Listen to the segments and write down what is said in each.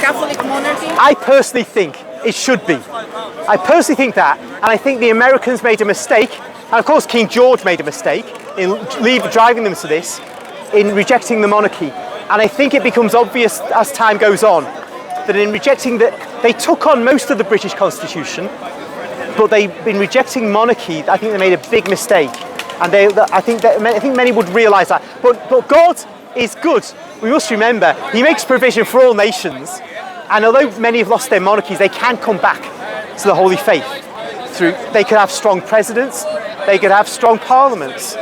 Catholic monarchy? I personally think it should be. I personally think that, and I think the Americans made a mistake, and of course King George made a mistake in driving them to this, in rejecting the monarchy. And I think it becomes obvious as time goes on that in rejecting that, they took on most of the British Constitution, but in rejecting monarchy, I think they made a big mistake. And I think many would realise that. But God is good. We must remember, He makes provision for all nations. And although many have lost their monarchies, they can come back to the Holy Faith. They could have strong presidents, they could have strong parliaments.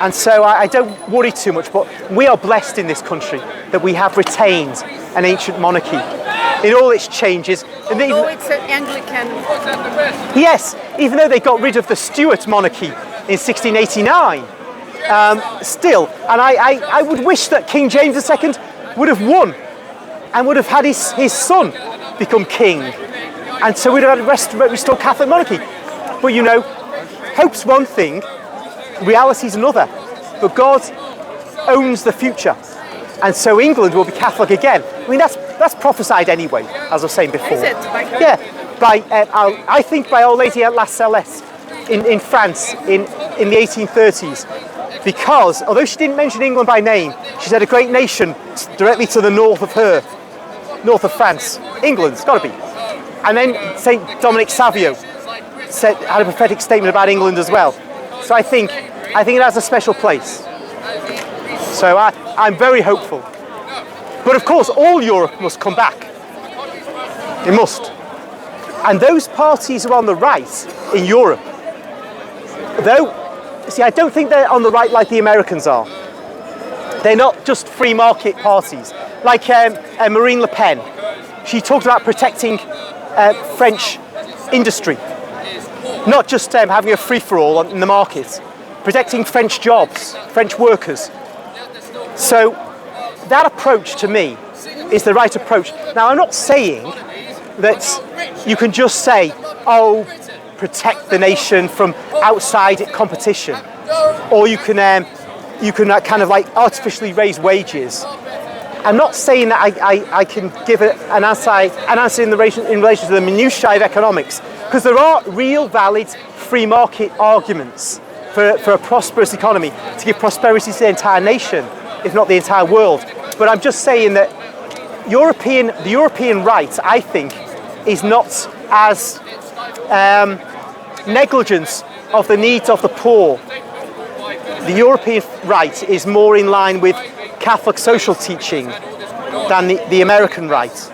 And so I don't worry too much, but we are blessed in this country that we have retained an ancient monarchy in all its changes. Although it's an Anglican. Yes, even though they got rid of the Stuart monarchy in 1689, still, and I would wish that King James II would have won and would have had his son become king, and so we'd have restored Catholic monarchy. But you know, hope's one thing, reality's another. But God owns the future, and so England will be Catholic again. I mean, that's prophesied anyway, as I was saying before. Is it? Yeah, I think by Our Lady at La Céleste in France in the 1830s. Because although she didn't mention England by name, she said a great nation directly to the north of her, north of France. England's got to be. And then Saint Dominic Savio had a prophetic statement about England as well. So I think it has a special place. So I'm very hopeful. But of course, all Europe must come back. It must. And those parties who are on the right in Europe, though, see, I don't think they're on the right like the Americans are. They're not just free market parties. Like Marine Le Pen, she talked about protecting French industry, not just having a free-for-all in the market, protecting French jobs, French workers. So that approach to me is the right approach. Now, I'm not saying that you can just say, oh, protect the nation from outside competition, or you can kind of like artificially raise wages. I'm not saying that I can give an answer in relation to the minutiae of economics, because there are real valid free market arguments for a prosperous economy, to give prosperity to the entire nation, if not the entire world. But I'm just saying that the European right, I think, is not as negligence of the needs of the poor. The European right is more in line with Catholic social teaching than the American right.